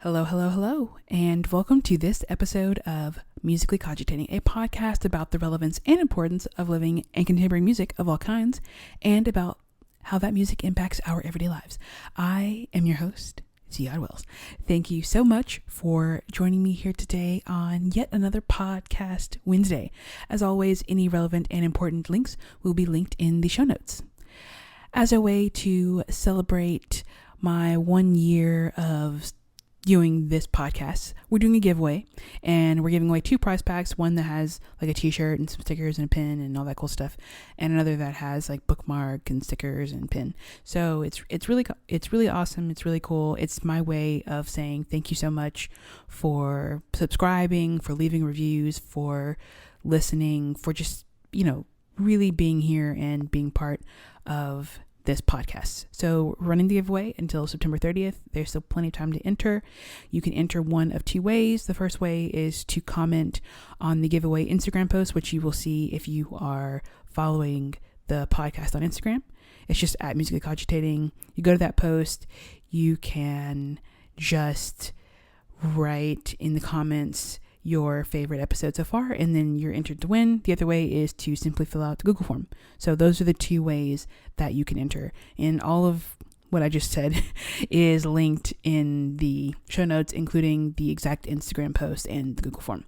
Hello, hello, hello, and welcome to this episode of Musically Cogitating, a podcast about the relevance and importance of living and contemporary music of all kinds, and about how that music impacts our everyday lives. I am your host, Ciyadh Wells. Thank you so much for joining me here today on yet another Podcast Wednesday. As always, any relevant and important links will be linked in the show notes. As a way to celebrate my 1 year of doing this podcast, we're doing a giveaway, and we're giving away 2 prize packs, one that has like a t-shirt and some stickers and a pin and all that cool stuff, and another that has like bookmark and stickers and pin. So it's really awesome. It's really cool. It's my way of saying thank you so much for subscribing, for leaving reviews, for listening, for just, really being here and being part of this podcast. So we're running the giveaway until September 30th. There's still plenty of time to enter. You can enter one of 2 ways. The first way is to comment on the giveaway Instagram post, which you will see if you are following the podcast on Instagram. It's just at Musically Cogitating. You go to that post. You can just write in the comments your favorite episode so far, and then you're entered to win. The other way is to simply fill out the Google form. So those are the 2 ways that you can enter. And all of what I just said is linked in the show notes, including the exact Instagram post and the Google form.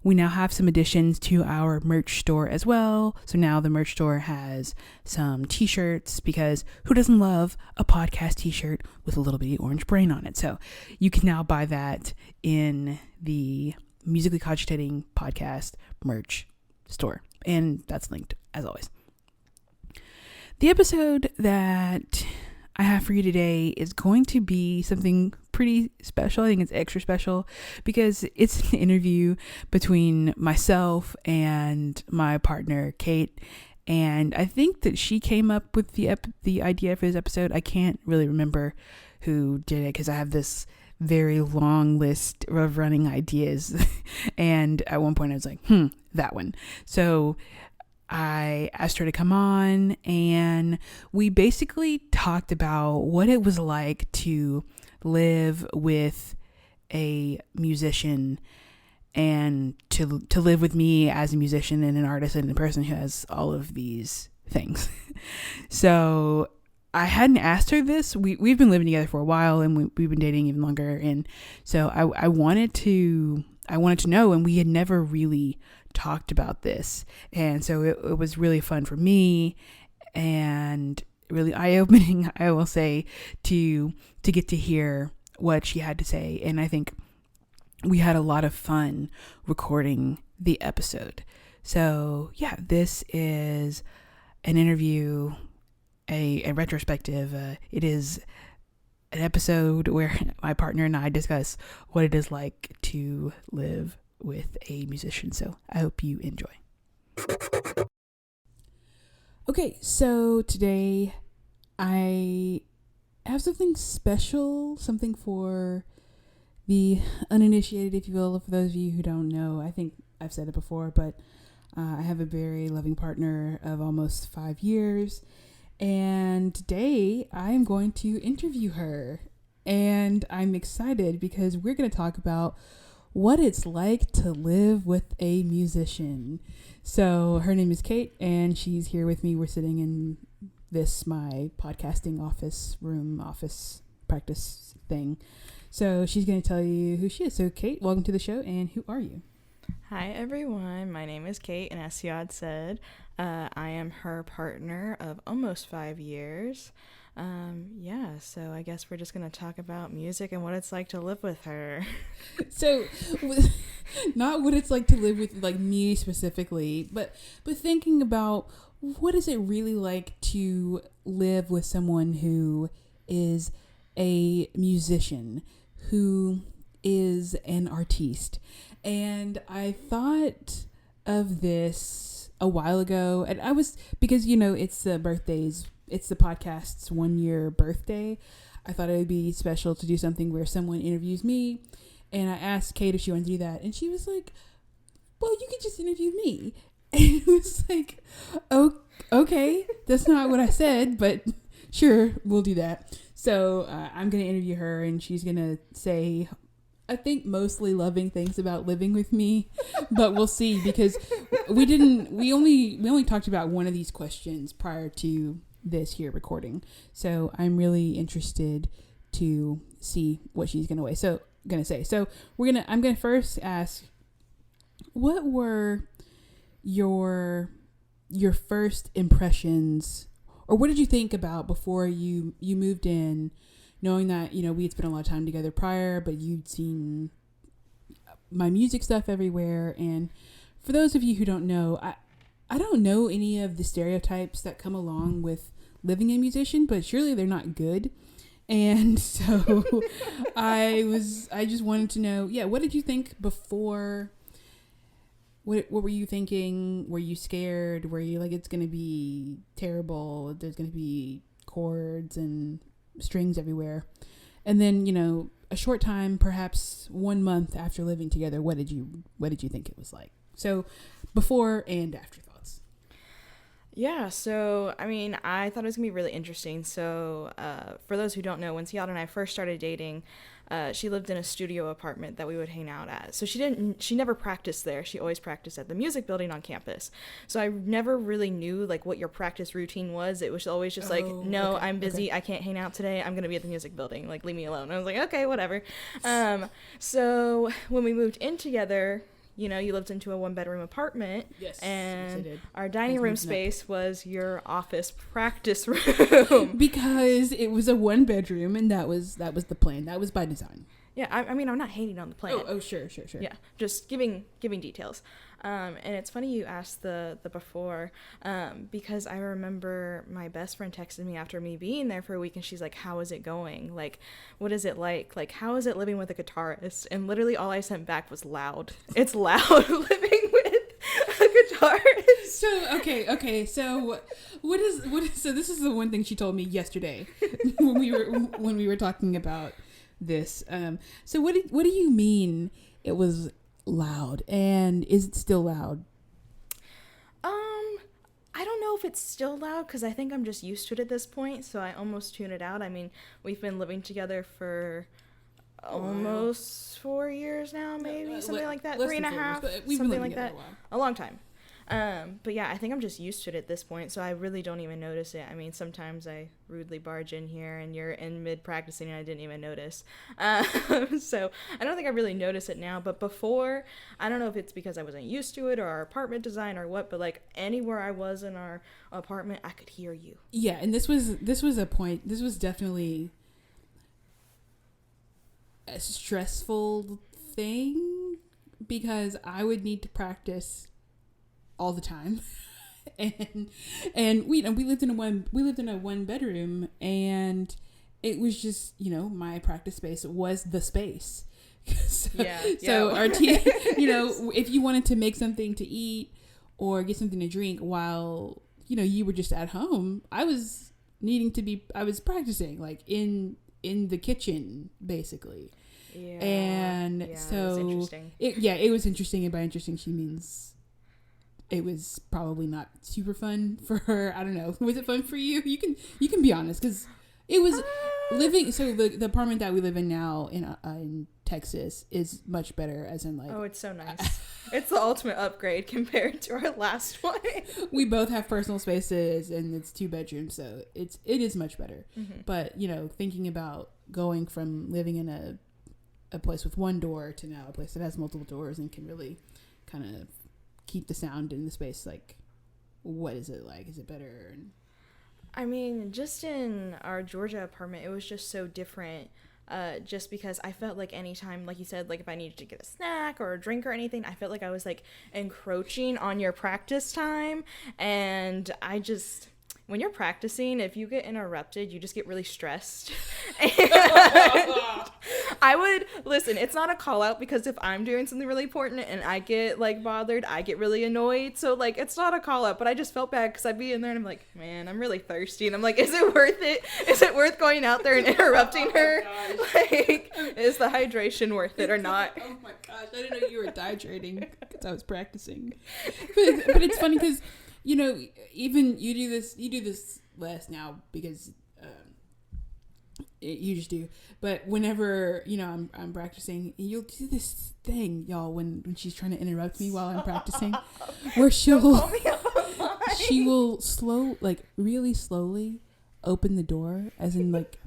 We now have some additions to our merch store as well. So now the merch store has some t-shirts, because who doesn't love a podcast t-shirt with a little bitty orange brain on it? So you can now buy that in the Musically Cogitating podcast merch store. And that's linked as always. The episode that I have for you today is going to be something pretty special. I think it's extra special because it's an interview between myself and my partner, Kate. And I think that she came up with the idea for this episode. I can't really remember who did it because I have this very long list of running ideas. And at one point I was like, that one. So I asked her to come on, and we basically talked about what it was like to live with a musician and to live with me as a musician and an artist and a person who has all of these things. So I hadn't asked her this. We've been living together for a while, and we've been dating even longer. And so I wanted to know, and we had never really talked about this. And so it was really fun for me and really eye-opening, I will say, to get to hear what she had to say. And I think we had a lot of fun recording the episode. So yeah, this is an interview, a retrospective. It is an episode where my partner and I discuss what it is like to live with a musician. So I hope you enjoy. Okay, so today I have something special, something for the uninitiated, if you will. For those of you who don't know, I think I've said it before, but I have a very loving partner of almost 5 years. And today I'm going to interview her. And I'm excited because we're going to talk about what it's like to live with a musician. So her name is Kate, and she's here with me. We're sitting in my podcasting office practice thing. So she's going to tell you who she is. So Kate, welcome to the show, and who are you? Hi everyone, my name is Kate, and as Ciyadh said, I am her partner of almost 5 years. So I guess we're just going to talk about music and what it's like to live with her. So, not what it's like to live with like me specifically, but thinking about what is it really like to live with someone who is a musician, who is an artiste. And I thought of this a while ago, and because it's the podcast's 1 year birthday. I thought it would be special to do something where someone interviews me, and I asked Kate if she wanted to do that, and she was like, well, you could just interview me. And it was like, oh, okay, that's not what I said, but sure, we'll do that. So I'm going to interview her, and she's going to say, I think, mostly loving things about living with me, but we'll see, because we only talked about one of these questions prior to this here recording. So I'm really interested to see what she's going to say. So I'm going to first ask, what were your first impressions, or what did you think about before you moved in, knowing that, we had spent a lot of time together prior, but you'd seen my music stuff everywhere? And for those of you who don't know, I don't know any of the stereotypes that come along with living a musician, but surely they're not good. And so I just wanted to know, what did you think before? What were you thinking? Were you scared? Were you like, it's going to be terrible, there's going to be chords and strings everywhere? And then, a short time, perhaps 1 month after living together, what did you think it was like? So before and after thoughts. Yeah, so, I thought it was going to be really interesting. So, for those who don't know, when Ciyadh and I first started dating, she lived in a studio apartment that we would hang out at. So she never practiced there. She always practiced at the music building on campus. So I never really knew, what your practice routine was. It was always just no, okay, I'm busy. Okay. I can't hang out today. I'm going to be at the music building. Leave me alone. And I was like, okay, whatever. So when we moved in together, you lived into a 1-bedroom apartment. Yes, and I did. Our dining room space was your office practice room. Because it was a 1-bedroom, and that was the plan. That was by design. Yeah, I'm not hating on the plan. Oh, sure. Yeah, just giving details. And it's funny you asked the before, because I remember my best friend texted me after me being there for a week, and she's like, how is it going? What is it like? How is it living with a guitarist? And literally all I sent back was loud. It's loud living with a guitarist. So, okay. So what is, so this is the one thing she told me yesterday when we were talking about this. So what do you mean it was loud, and is it still loud? I don't know if it's still loud, because I think I'm just used to it at this point, so I almost tune it out. We've been living together for almost 4 years now, maybe, something like that, 3.5, something like that, a long time. But yeah, I think I'm just used to it at this point, so I really don't even notice it. Sometimes I rudely barge in here and you're in mid-practicing and I didn't even notice. So I don't think I really notice it now, but before, I don't know if it's because I wasn't used to it or our apartment design or what, but anywhere I was in our apartment, I could hear you. Yeah, and this was a point, this was definitely a stressful thing, because I would need to practice all the time. and we lived in a 1-bedroom, and it was just, my practice space was the space. So our team, if you wanted to make something to eat or get something to drink while, you were just at home, I was practicing in the kitchen, basically. Yeah. And so it was interesting. It was interesting, and by interesting she means it was probably not super fun for her. I don't know. Was it fun for you? You can be honest, because it was living. So the apartment that we live in now in Texas is much better. As in oh, it's so nice. It's the ultimate upgrade compared to our last one. We both have personal spaces, and it's 2 bedrooms, so it is much better. Mm-hmm. But thinking about going from living in a place with 1 door to now a place that has multiple doors and can really kind of keep the sound in the space, what is it like? Is it better? Just in our Georgia apartment, it was just so different, just because I felt like anytime, like you said, if I needed to get a snack or a drink or anything, I felt like I was encroaching on your practice time. And when you're practicing, if you get interrupted, you just get really stressed. I would, listen, it's not a call out, because if I'm doing something really important and I get bothered, I get really annoyed. So it's not a call out, but I just felt bad, because I'd be in there and I'm like, man, I'm really thirsty. And I'm like, is it worth it? Is it worth going out there and interrupting her? Is the hydration worth it or not? Oh my gosh, I didn't know you were dehydrating because I was practicing. But it's funny because, even you do this less now, because You just do. But whenever, I'm practicing, you'll do this thing, y'all, when she's trying to interrupt me while I'm practicing, where she will really slowly open the door, as in like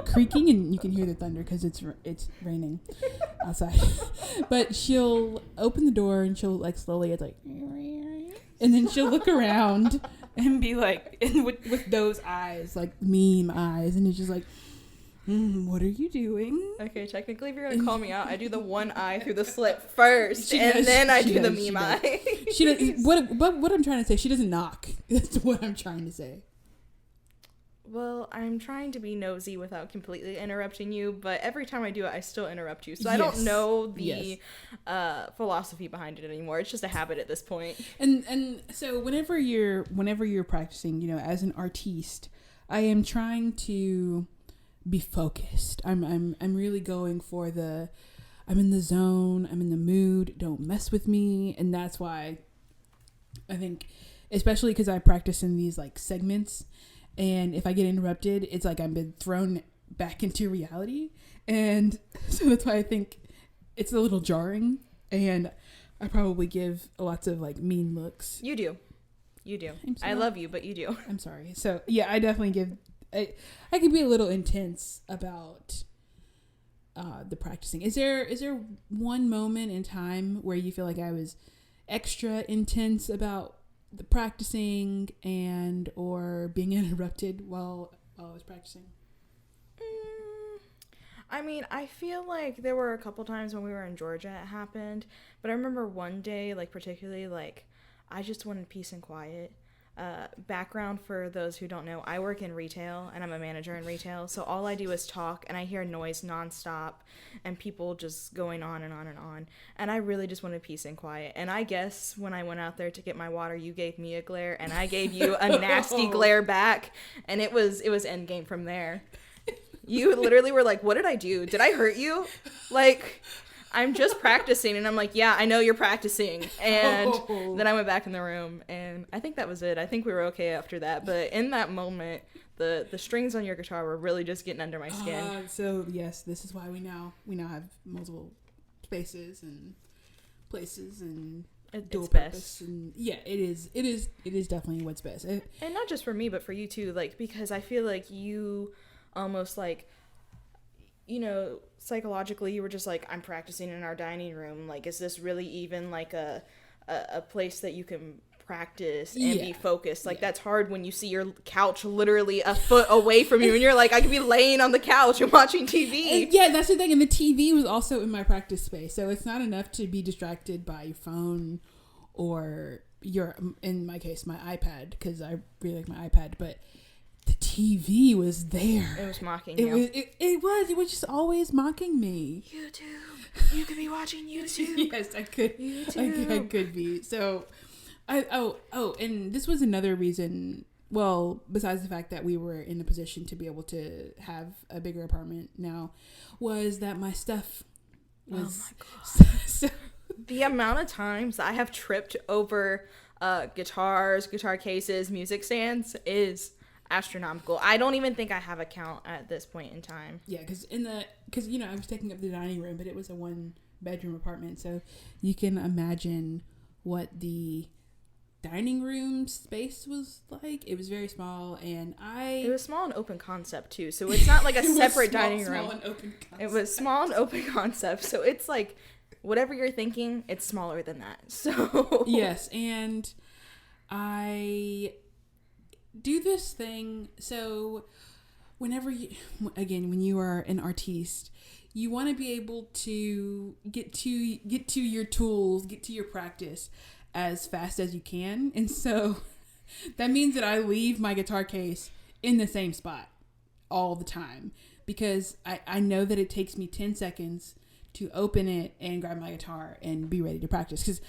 creaking, and you can hear the thunder because it's raining outside. But she'll open the door and she'll like slowly, it's like, and then she'll look around and be like, and with those eyes, like meme eyes, and it's just like, what are you doing? Okay, technically, if you're gonna call me out, I do the one eye through the slit first, then I do the meme eye. She does. What I'm trying to say, she doesn't knock. That's what I'm trying to say. Well, I'm trying to be nosy without completely interrupting you, but every time I do it, I still interrupt you. So I don't know the philosophy behind it anymore. It's just a habit at this point. And so whenever you're practicing, as an artiste, I am trying to be focused. I'm really going for I'm in the zone, I'm in the mood, don't mess with me. And that's why I think, especially because I practice in these like segments, and if I get interrupted, it's like I've been thrown back into reality. And so that's why I think it's a little jarring, and I probably give lots of like mean looks. You do. I love you, but you do. I'm sorry. So yeah, I definitely give, I can be a little intense about the practicing. Is there one moment in time where you feel like I was extra intense about the practicing and or being interrupted while I was practicing? I mean, I feel like there were a couple times when we were in Georgia it happened, but I remember one day, like particularly, like I just wanted peace and quiet. Background for those who don't know, I work in retail and I'm a manager in retail, so all I do is talk and I hear noise nonstop and people just going on and on and on, and I really just wanted peace and quiet. And I guess when I went out there to get my water, you gave me a glare and I gave you a nasty glare back, and it was endgame from there. You literally were like, what did I do? Did I hurt you? Like, I'm just practicing. And I'm like, yeah, I know you're practicing. And then I went back in the room, and I think that was it. I think we were okay after that. But in that moment, the strings on your guitar were really just getting under my skin. So yes, this is why we now have multiple spaces and places and dual purpose. And yeah, it is definitely what's best. And not just for me, but for you too. Like, because I feel like you almost like, psychologically you were just like, I'm practicing in our dining room. Like, is this really even like a place that you can practice and be focused? Like, that's hard when you see your couch literally a foot away from you and you're like, I could be laying on the couch and watching TV. And yeah, that's the thing. And the TV was also in my practice space. So it's not enough to be distracted by your phone or in my case, my iPad, because I really like my iPad, but the TV was there. It was mocking you. It was just always mocking me. YouTube. You could be watching YouTube. Yes, I could. YouTube. I could be. So, and this was another reason. Well, besides the fact that we were in a position to be able to have a bigger apartment now, was that my stuff was. Oh my god! So, the amount of times I have tripped over guitars, guitar cases, music stands is astronomical. I don't even think I have a count at this point in time. Yeah, because I was taking up the dining room, but it was a 1-bedroom apartment, so you can imagine what the dining room space was like. It was very small, and it was small and open concept too, so it's not like a separate dining room. Small and open concept. It was small and open concept, so it's like whatever you're thinking, it's smaller than that. So yes, and I do this thing. So whenever when you are an artiste, you want to be able to get to your tools, get to your practice as fast as you can. And so that means that I leave my guitar case in the same spot all the time, because I know that it takes me 10 seconds to open it and grab my guitar and be ready to practice. Because,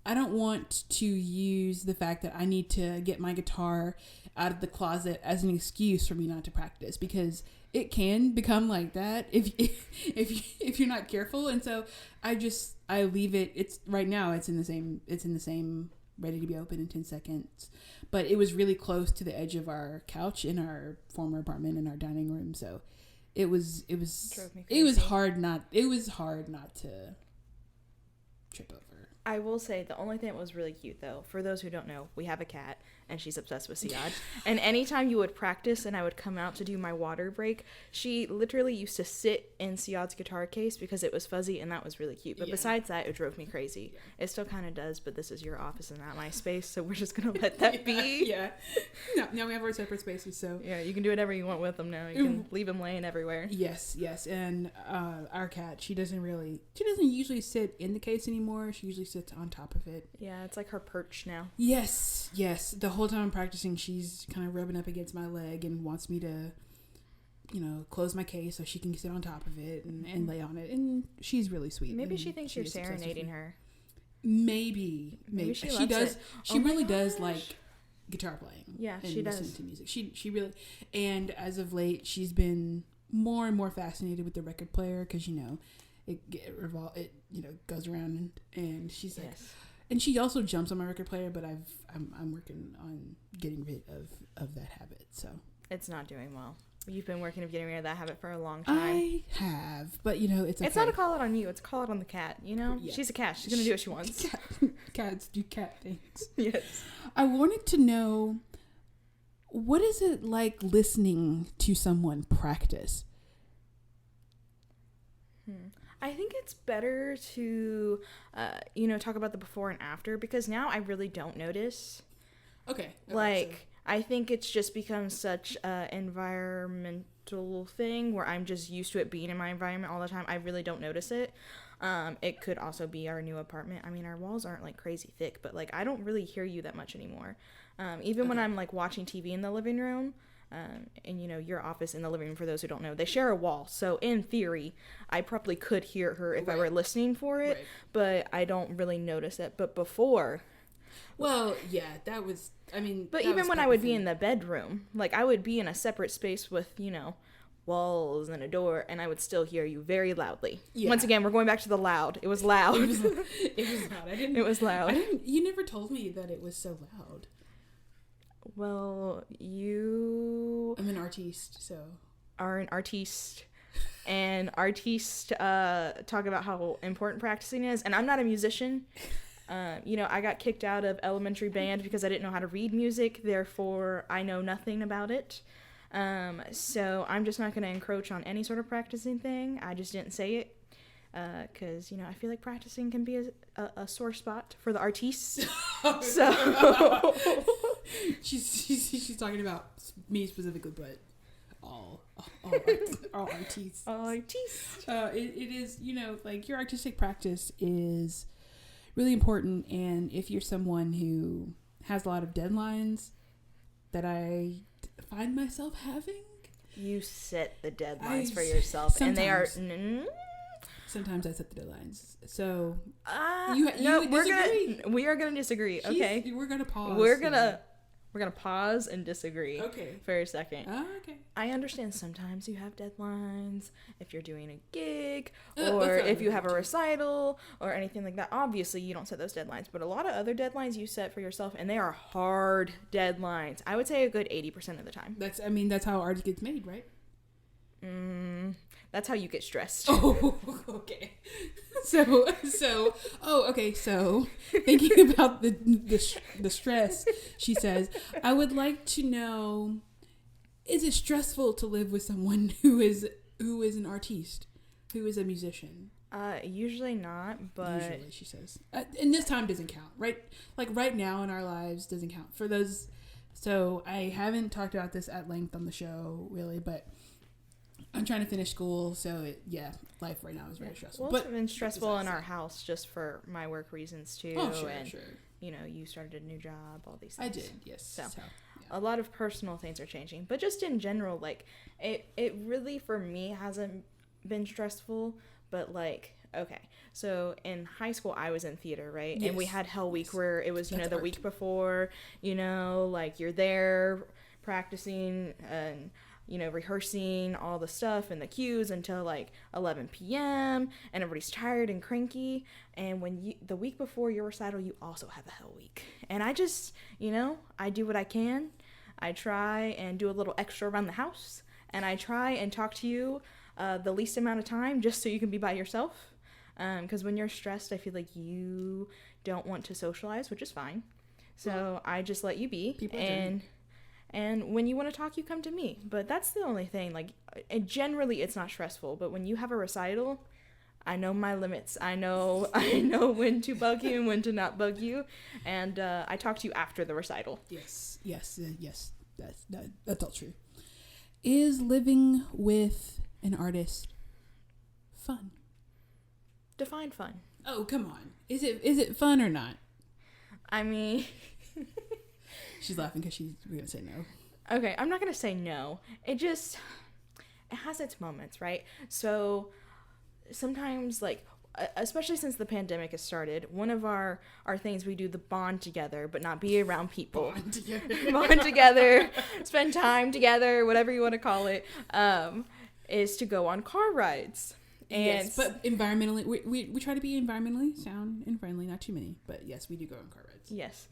I don't want to use the fact that I need to get my guitar out of the closet as an excuse for me not to practice, because it can become like that if you're not careful. And so I leave it. It's right now. It's in the same ready to be open in 10 seconds. But it was really close to the edge of our couch in our former apartment in our dining room. So it was hard not to trip over. I will say the only thing that was really cute, though, for those who don't know, we have a cat, and she's obsessed with Ciyadh. And anytime you would practice and I would come out to do my water break, she literally used to sit in Ciyadh's guitar case because it was fuzzy, and that was really cute. But besides that, it drove me crazy. Yeah. It still kind of does, but this is your office and not my space, so we're just going to let that be. Yeah. Now we have our separate spaces, so. Yeah, you can do whatever you want with them now. You can leave them laying everywhere. Yes. And our cat, she doesn't usually sit in the case anymore. She usually sits on top of it. Yeah, it's like her perch now. Yes. The whole time I'm practicing, she's kind of rubbing up against my leg and wants me to, close my case so she can sit on top of it and lay on it. And she's really sweet. Maybe she thinks you're serenading her. Maybe she does. She really does like guitar playing. Yeah, and she does. Listening to music. She really, and as of late, she's been more and more fascinated with the record player because it goes around and she's like, yes. And she also jumps on my record player, but I'm working on getting rid of that habit. So it's not doing well. You've been working on getting rid of that habit for a long time. I have, but it's okay. It's not a call out on you. It's a call out on the cat. Yeah. She's a cat. She's gonna do what she wants. Cats do cat things. Yes. I wanted to know, what is it like listening to someone practice? I think it's better to, talk about the before and after, because now I really don't notice. Okay. I think it's just become such an environmental thing where I'm just used to it being in my environment all the time. I really don't notice it. It could also be our new apartment. I mean, our walls aren't like crazy thick, but like I don't really hear you that much anymore. Even when I'm like watching TV in the living room. And your office in the living room, for those who don't know, they share a wall, so in theory I probably could hear her if I were listening for it, but I don't really notice it. But before, that was, but even when I would be in the bedroom, like I would be in a separate space with walls and a door, and I would still hear you very loudly. Once again, we're going back to the loud. It was loud. It was loud. It was loud. You never told me that it was so loud. Well, I'm an artiste, so. Are an artiste. And artists talk about how important practicing is. And I'm not a musician. I got kicked out of elementary band because I didn't know how to read music. Therefore, I know nothing about it. So I'm just not going to encroach on any sort of practicing thing. I just didn't say it. Because, I feel like practicing can be a sore spot for the artists. So she's talking about me specifically, but all artists. All artists. It is, like your artistic practice is really important, and if you're someone who has a lot of deadlines that find myself having, you set the deadlines for yourself, and they are. Sometimes I set the deadlines. So no, we are gonna disagree. Okay, we're gonna pause. We're gonna pause and disagree. Okay. For a second. Okay. I understand sometimes you have deadlines if you're doing a gig or if you have a recital or anything like that. Obviously, you don't set those deadlines, but a lot of other deadlines you set for yourself, and they are hard deadlines. I would say a good 80% of the time. That's how art gets made, right? That's how you get stressed. Oh, okay. So, thinking about the stress, she says, I would like to know, is it stressful to live with someone who is an artiste, who is a musician? Usually not, but... Usually, she says. And this time doesn't count, right? Like right now in our lives doesn't count. For those... So, I haven't talked about this at length on the show, really, but... I'm trying to finish school, so life right now is very stressful. Well, it's been stressful in our house just for my work reasons too. Oh, sure, and, sure. You started a new job, all these things. I did, yes. So a lot of personal things are changing, but just in general, like it really for me hasn't been stressful, but like okay. So in high school, I was in theater, right? Yes. And we had Hell Week where it was the week before, like you're there practicing and. rehearsing all the stuff and the cues until like 11 p.m. and everybody's tired and cranky. And when the week before your recital, you also have a hell week. And I just, I do what I can. I try and do a little extra around the house, and I try and talk to you the least amount of time just so you can be by yourself. Because when you're stressed, I feel like you don't want to socialize, which is fine. So I just let you be. And when you want to talk, you come to me. But that's the only thing. Like, generally, it's not stressful. But when you have a recital, I know my limits. I know when to bug you and when to not bug you. And I talk to you after the recital. Yes. That's all true. Is living with an artist fun? Define fun. Oh, come on. Is it fun or not? I mean... She's laughing because we're going to say no. Okay, I'm not going to say no. It has its moments, right? So sometimes, like, especially since the pandemic has started, one of our things we do, the bond together, but not be around people. Bond together, spend time together, whatever you want to call it, is to go on car rides. And yes, but environmentally, we try to be environmentally sound and friendly, not too many, but yes, we do go on car rides. Yes.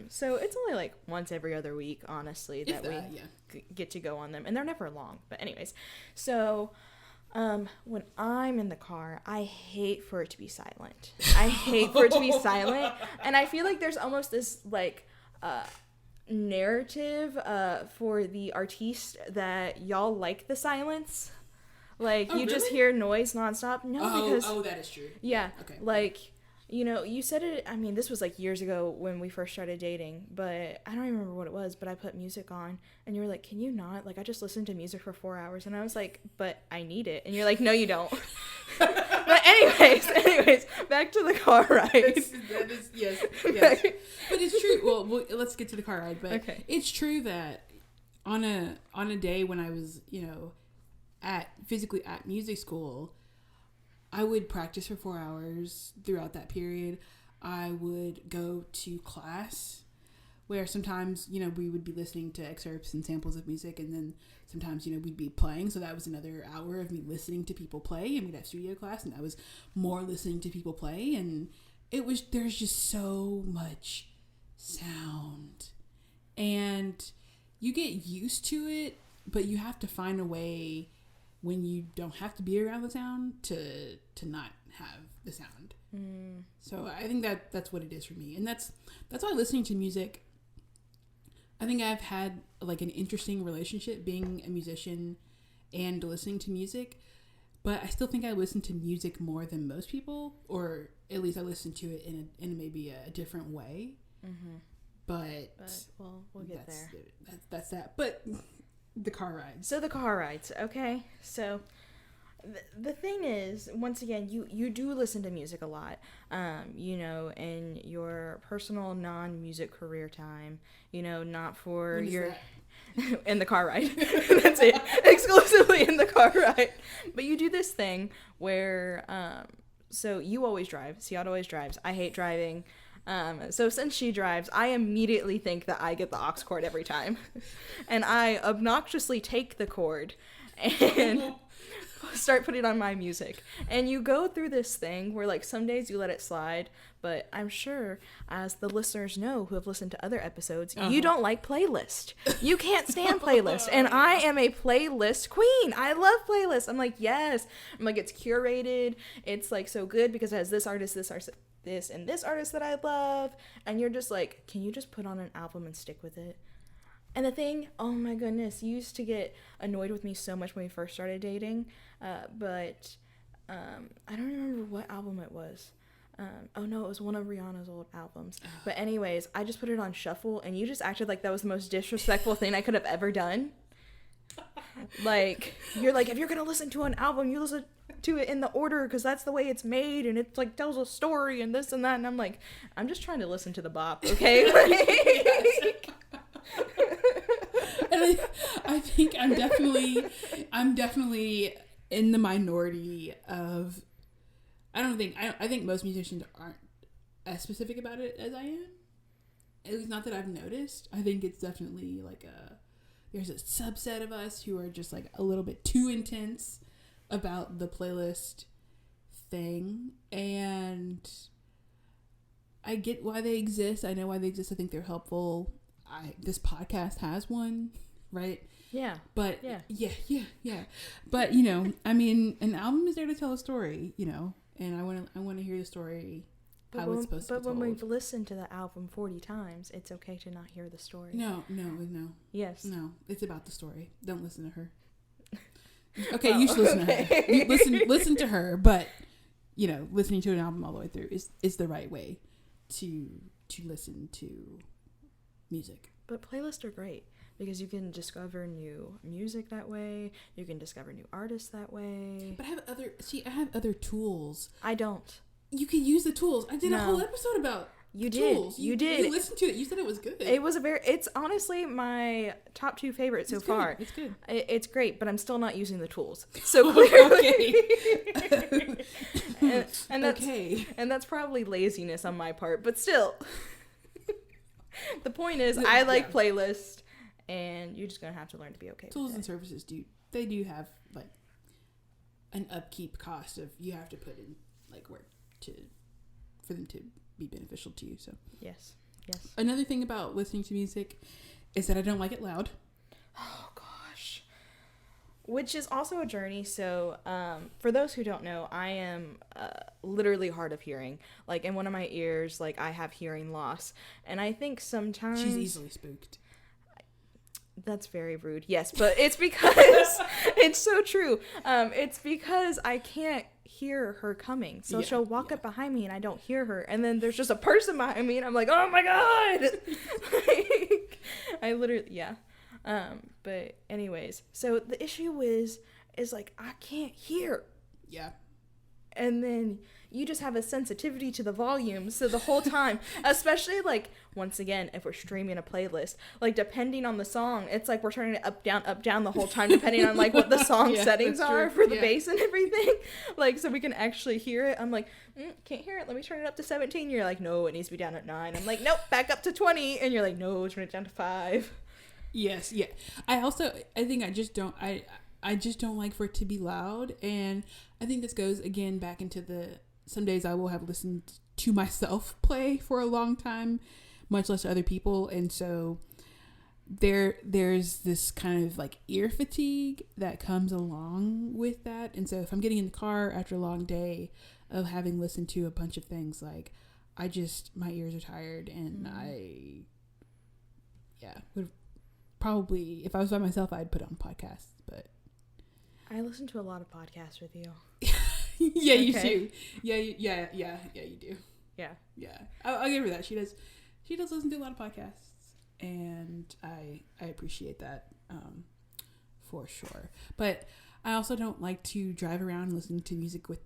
So it's only like once every other week, honestly, that we get to go on them, and they're never long. But anyways, so when I'm in the car, I hate for it to be silent. I hate for it to be silent, and I feel like there's almost this like narrative for the artiste that y'all like the silence. Like, you really? Just hear noise nonstop. No, because... Oh, that is true. Yeah. Okay. Like, you said it, I mean, this was, like, years ago when we first started dating, but I don't even remember what it was, but I put music on, and you were like, can you not? Like, I just listened to music for 4 hours, and I was like, but I need it. And you're like, no, you don't. But anyways, back to the car ride. Yes. But it's true. Well, let's get to the car ride. But okay. It's true that on a day when I was, physically at music school, I would practice for 4 hours throughout that period. I would go to class where sometimes, we would be listening to excerpts and samples of music, and then sometimes, we'd be playing. So that was another hour of me listening to people play, and we'd have studio class, and that was more listening to people play. And there's just so much sound, and you get used to it, but you have to find a way when you don't have to be around the sound to not have the sound. So I think that's what it is for me. And that's why listening to music, I think I've had like an interesting relationship being a musician and listening to music, but I still think I listen to music more than most people, or at least I listen to it in maybe a different way. Mm-hmm. But we'll get there. That's that. But the car rides. So the car rides, okay? So the thing is, once again, you do listen to music a lot, in your personal non-music career time, not for your... in the car ride. That's it. Exclusively in the car ride. But you do this thing where, so you always drive. Ciyadh always drives. I hate driving. So since she drives, I immediately think that I get the aux cord every time. And I obnoxiously take the cord and start putting on my music. And you go through this thing where, like, some days you let it slide, but I'm sure, as the listeners know who have listened to other episodes, you don't like playlist. You can't stand playlist. And I am a playlist queen. I love playlists. I'm like, yes. I'm like, it's curated. It's, like, so good because it has this artist, this and this artist that I love, and you're just like, can you just put on an album and stick with it? And the thing, oh my goodness, you used to get annoyed with me so much when we first started dating, but I don't remember what album it was. It was one of Rihanna's old albums. But anyways, I just put it on shuffle, and you just acted like that was the most disrespectful thing I could have ever done. Like, you're like, if you're gonna listen to an album, you listen to it in the order because that's the way it's made, and it like tells a story and this and that. And I'm like, I'm just trying to listen to the bop, okay? And I think I'm definitely in the minority of. I think most musicians aren't as specific about it as I am. At least not that I've noticed. I think it's definitely like there's a subset of us who are just like a little bit too intense about the playlist thing, and I get why they exist. I know why they exist. I think they're helpful. This podcast has one, right? Yeah. But yeah. But you know, I mean, an album is there to tell a story, you know, and I want to hear the story how it's supposed to be told. But when we've listened to the album 40 times, it's okay to not hear the story. No. Yes. No, it's about the story. Don't listen to her. Okay, you should listen to her. You listen to her, but you know, listening to an album all the way through is the right way to listen to music. But playlists are great because you can discover new music that way. You can discover new artists that way. But I have other tools. I don't. You can use the tools. I did a whole episode about tools. You did. You listened to it. You said it was good. It's honestly my top 2 favorites so far. It's good. It's great, but I'm still not using the tools. So clearly. Okay. And that's probably laziness on my part, but still. The point is, I like playlists, and you're just gonna have to learn to be okay. Tools with and services do have like an upkeep cost of you have to put in like work for them to be beneficial to you. So yes. Another thing about listening to music is that I don't like it loud. Oh gosh. Which is also a journey. So for those who don't know, I am literally hard of hearing. Like in one of my ears, like I have hearing loss, and I think sometimes she's easily spooked. That's very rude. Yes, but it's because it's so true. It's because I can't hear her coming. So she'll walk up behind me and I don't hear her. And then there's just a person behind me and I'm like, oh my God. Like, I literally, but anyways, so the issue is like, I can't hear. Yeah. And then you just have a sensitivity to the volume. So the whole time, especially like, once again, if we're streaming a playlist, like depending on the song, it's like we're turning it up, down the whole time, depending on like what the song settings are for the bass and everything. Like, so we can actually hear it. I'm like, can't hear it. Let me turn it up to 17. You're like, no, it needs to be down at 9. I'm like, nope, back up to 20. And you're like, no, turn it down to 5. Yes. Yeah. I just don't like for it to be loud. And I think this goes again back into some days I will have listened to myself play for a long time, much less to other people. And so there's this kind of like ear fatigue that comes along with that. And so if I'm getting in the car after a long day of having listened to a bunch of things, like my ears are tired, and I would probably, if I was by myself, I'd put on podcasts, but I listen to a lot of podcasts with you. Yeah, you do. Yeah, you do. Yeah. I'll give her that. She does listen to a lot of podcasts, and I appreciate that for sure. But I also don't like to drive around and listen to music with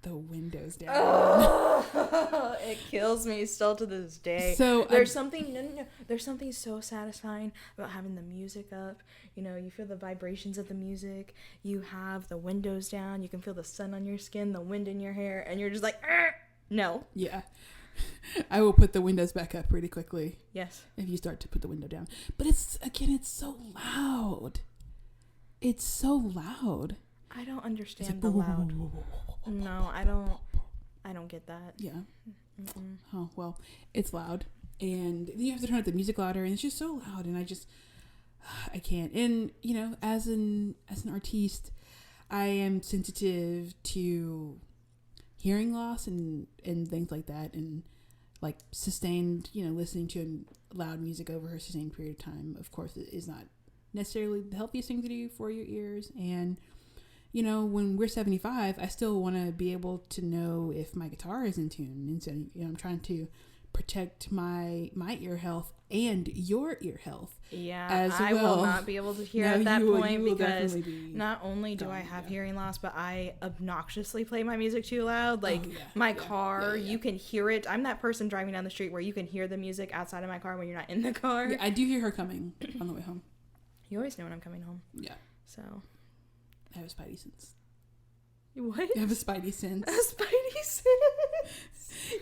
the windows down. Oh, it kills me still to this day. So there's something there's something so satisfying about having the music up. You know, you feel the vibrations of the music. You have the windows down. You can feel the sun on your skin, the wind in your hair, and you're just like, no. Yeah. I will put the windows back up pretty quickly. Yes. If you start to put the window down. But it's so loud. It's so loud. I don't understand the loud. No, I don't get that. Yeah. Oh, well, it's loud. And then you have to turn up the music louder, and it's just so loud, and I can't. And, you know, as an artiste, I am sensitive to hearing loss and things like that, and like sustained, you know, listening to loud music over a sustained period of time, of course, is not necessarily the healthiest thing to do for your ears. And you know, when we're 75, I still want to be able to know if my guitar is in tune. And so, you know, I'm trying to protect my ear health and your ear health. Yeah, as I well. will not be able to hear at that point because not only do I have hearing loss, but I obnoxiously play my music too loud. Like my car, you can hear it. I'm that person driving down the street where you can hear the music outside of my car when you're not in the car. Yeah, I do hear her coming on the way home. You always know when I'm coming home. Yeah. So I have a spidey sense. What? I have a spidey sense. A spidey sense?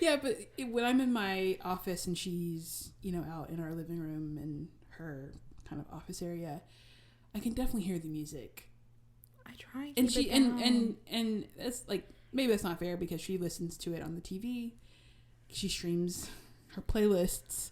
Yeah, but when I'm in my office and she's, you know, out in our living room and her kind of office area, I can definitely hear the music. I try. And she and that's like, maybe that's not fair because she listens to it on the TV. She streams her playlists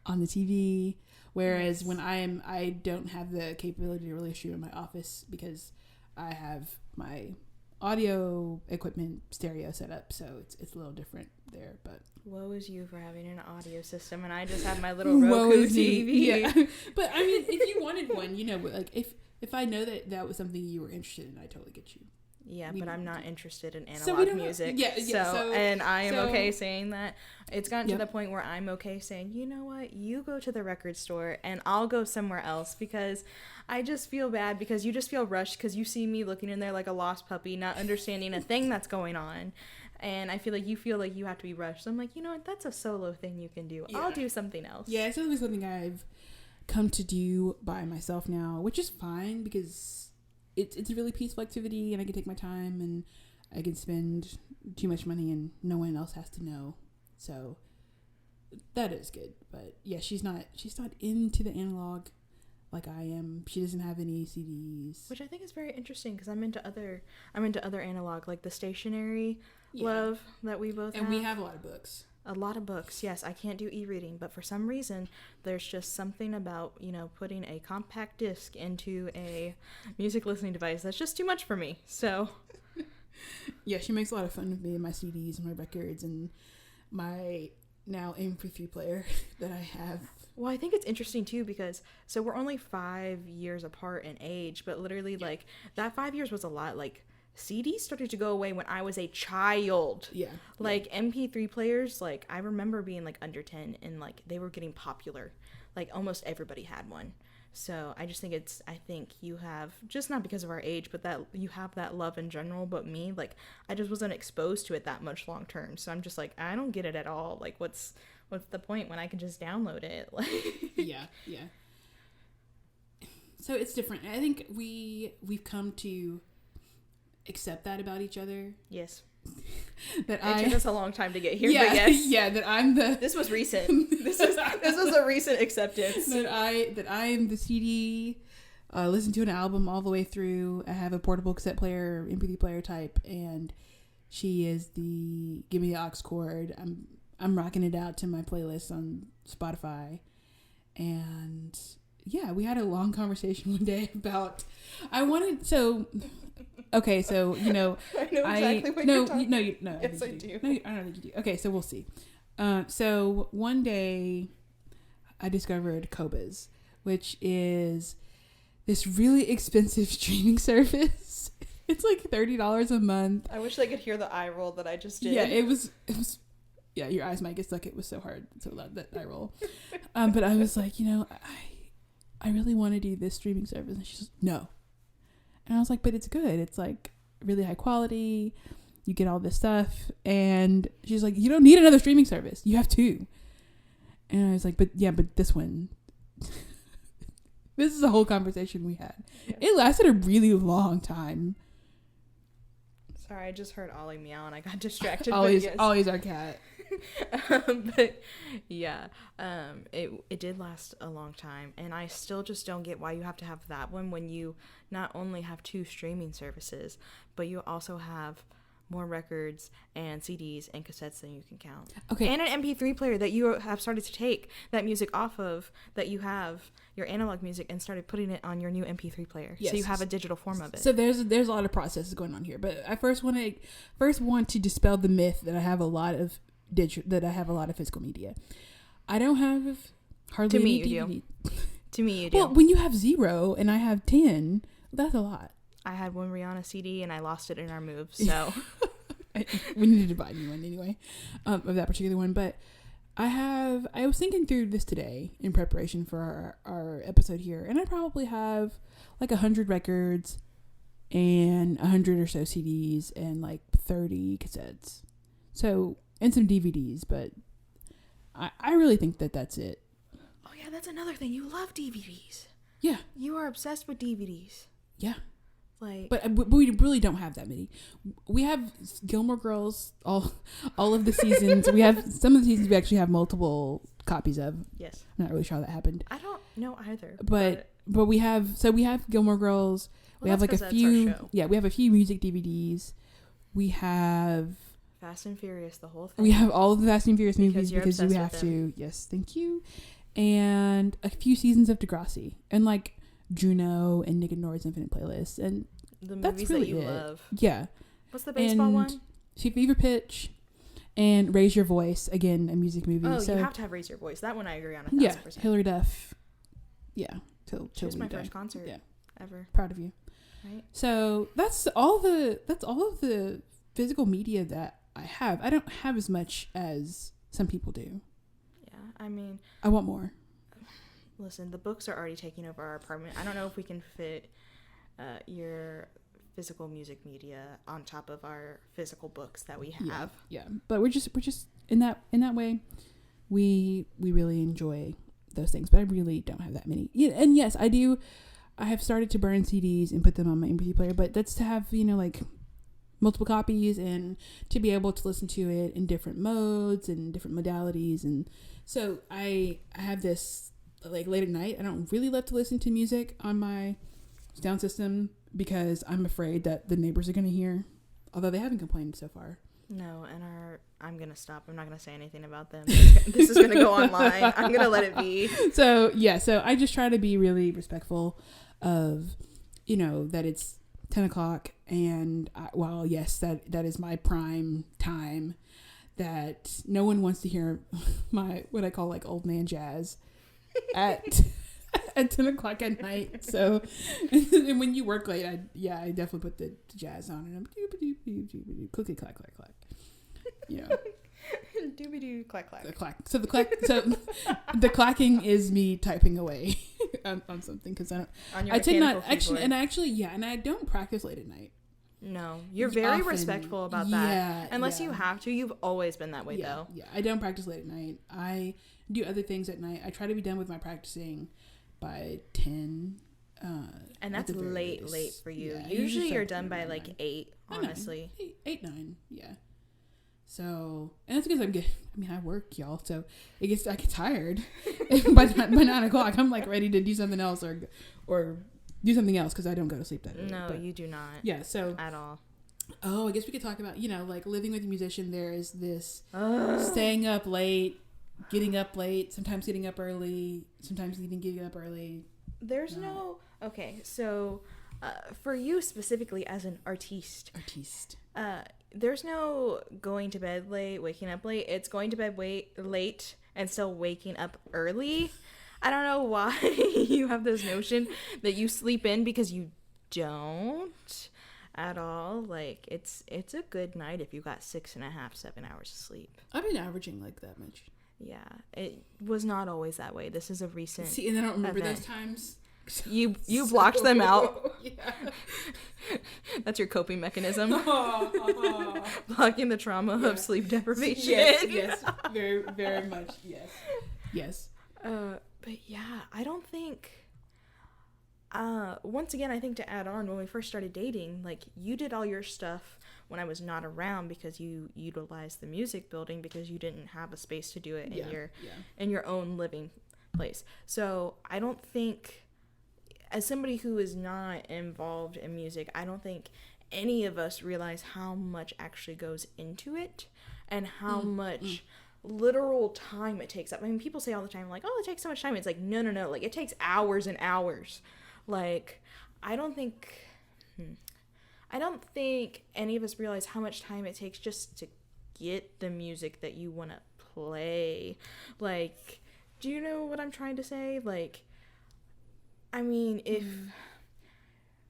on the TV. Whereas when I don't have the capability to really stream in my office because I have my audio equipment stereo set up, so it's a little different there. But woe is you for having an audio system, and I just have my little Roku TV. Yeah. But I mean, if you wanted one, like if I know that was something you were interested in, I totally get you. Yeah, but I'm not interested in analog music. So and I am okay saying that. It's gotten to the point where I'm okay saying, you know what, you go to the record store and I'll go somewhere else, because I just feel bad because you just feel rushed because you see me looking in there like a lost puppy, not understanding a thing that's going on. And I feel like you have to be rushed. So I'm like, you know what, that's a solo thing you can do. Yeah. I'll do something else. Yeah, it's definitely something I've come to do by myself now, which is fine because it's a really peaceful activity and I can take my time and I can spend too much money and no one else has to know. So that is good. But yeah, she's not into the analog like I am. She doesn't have any CDs, which I think is very interesting because I'm into other analog, like the stationary love that we both have. And we have a lot of books. A lot of books, yes. I can't do e-reading, but for some reason, there's just something about, putting a compact disc into a music listening device that's just too much for me. So, yeah, she makes a lot of fun of me and my CDs and my records and my now MP3 player that I have. Well, I think it's interesting too because so we're only 5 years apart in age, but literally like that 5 years was a lot. Like CDs started to go away when I was a child. Yeah. Like MP3 players, like I remember being like under 10 and like they were getting popular. Like almost everybody had one. So I just think I think you have, just not because of our age, but that you have that love in general. But me, like I just wasn't exposed to it that much long term. So I'm just like, I don't get it at all. Like what's the point when I can just download it? Like Yeah. So it's different. I think we've come to accept that about each other. Yes. It took us a long time to get here, but yes. Yeah, that I'm the... This was recent. This was a recent acceptance. That I am the CD, listen to an album all the way through. I have a portable cassette player, MP3 player type, and she is the give me the aux cord. I'm rocking it out to my playlist on Spotify. And yeah, we had a long conversation one day about... Okay, so, I know exactly what you're talking about. Yes, I do. No, I don't think you do. Okay, so we'll see. So one day I discovered Qobuz, which is this really expensive streaming service. It's like $30 a month. I wish they could hear the eye roll that I just did. Yeah, it was yeah, your eyes might get stuck. It was so hard, so loud, that eye roll. But I was like, I really want to do this streaming service. And she's like, no. And I was like, but it's good. It's like really high quality. You get all this stuff. And she's like, you don't need another streaming service. You have two. And I was like, but this one. This is a whole conversation we had. Yeah. It lasted a really long time. Sorry, I just heard Ollie meow and I got distracted. Ollie's our cat. But yeah, it did last a long time, and I still just don't get why you have to have that one when you not only have two streaming services, but you also have more records and CDs and cassettes than you can count. Okay. And an MP3 player that you have started to take that music off of, that you have your analog music and started putting it on your new MP3 player. Yes. So you have a digital form of it. So there's a lot of processes going on here, but I first want to dispel the myth that I have a lot of physical media. I don't have hardly any DVD. To me, you do. Well, when you have 0 and I have 10, that's a lot. I had one Rihanna CD and I lost it in our move, so we needed to buy a new one anyway, of that particular one. But I was thinking through this today in preparation for our episode here, and I probably have like 100 records and 100 or so CDs and like 30 cassettes. So, and some DVDs, but I really think that's it. Oh yeah, that's another thing. You love DVDs. Yeah. You are obsessed with DVDs. Yeah. But we really don't have that many. We have Gilmore Girls, all of the seasons. We have some of the seasons. We actually have multiple copies of. Yes. I'm not really sure how that happened. I don't know either. But we have Gilmore Girls. Well, we have like a that's few. our show. Yeah, we have a few music DVDs. We have Fast and Furious, the whole thing. We have all of the Fast and Furious movies because we obsessed have with to. Yes, thank you. And a few seasons of Degrassi and like Juno and Nick and Nora's Infinite Playlist and the that's movies really that you it. love. Yeah. What's the baseball one? Fever Pitch and Raise Your Voice, again a music movie. Oh, so, you have to have Raise Your Voice. That one I agree on 1000%. Yeah, Hilary Duff. Yeah, She was my first concert ever. Proud of you. Right. So that's all of the physical media that I have. I don't have as much as some people do. Yeah, I mean, I want more. Listen, the books are already taking over our apartment. I don't know if we can fit your physical music media on top of our physical books that we have. Yeah. But we're just in that way. We really enjoy those things, but I really don't have that many. Yeah, and yes, I do. I have started to burn CDs and put them on my MP3 player, but that's to have like multiple copies and to be able to listen to it in different modes and different modalities. And so I have this like late at night. I don't really love to listen to music on my sound system because I'm afraid that the neighbors are going to hear, although they haven't complained so far. No, and I'm going to stop. I'm not going to say anything about them. This is going to go online. I'm going to let it be. So I just try to be really respectful of, that it's 10 o'clock and yes, that is my prime time, that no one wants to hear my, what I call like old man jazz at 10 o'clock at night. So, and when you work late, I definitely put the jazz on and I'm clicky clack clack clack. Doobie doo clack clack. The clack. So the clacking is me typing away on something because I tend not actually, and I don't practice late at night. No, you're very respectful about that. Unless you have to, you've always been that way though. Yeah, I don't practice late at night. I do other things at night. I try to be done with my practicing by 10. And that's late for you. Yeah, usually you're done by like 8, honestly. 8, 9, yeah. So, and that's because I work, y'all. So I get tired by 9 o'clock. I'm like ready to do something else or do something else because I don't go to sleep that early. No, you do not. Yeah, so at all. Oh, I guess we could talk about like living with a musician. There is this staying up late, getting up late, sometimes getting up early, sometimes even getting up early. There's okay. So, for you specifically as an artiste, there's no going to bed late, waking up late. It's going to bed late and still waking up early. I don't know why you have this notion that you sleep in because you don't at all. Like it's a good night if you got 6.5, 7 hours of sleep. I've been averaging like that much. Yeah, it was not always that way. This is a recent. See, and I don't remember those times. You blocked them out. Yeah. That's your coping mechanism. Blocking the trauma of sleep deprivation. Yes, very, very much. Yes. But yeah, I don't think. Once again, I think to add on, when we first started dating, like you did all your stuff when I was not around because you utilized the music building because you didn't have a space to do it in your own living place. So I don't think, as somebody who is not involved in music, I don't think any of us realize how much actually goes into it and how much literal time it takes up. I mean, people say all the time, like, oh, it takes so much time. It's like, no. Like, it takes hours and hours. Like, I don't think any of us realize how much time it takes just to get the music that you want to play. Like, do you know what I'm trying to say? Like, I mean, if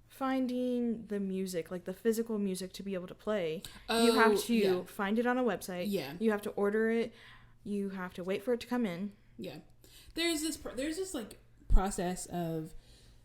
finding the music, like the physical music to be able to play, you have to find it on a website. Yeah. You have to order it. You have to wait for it to come in. Yeah. There's this like process of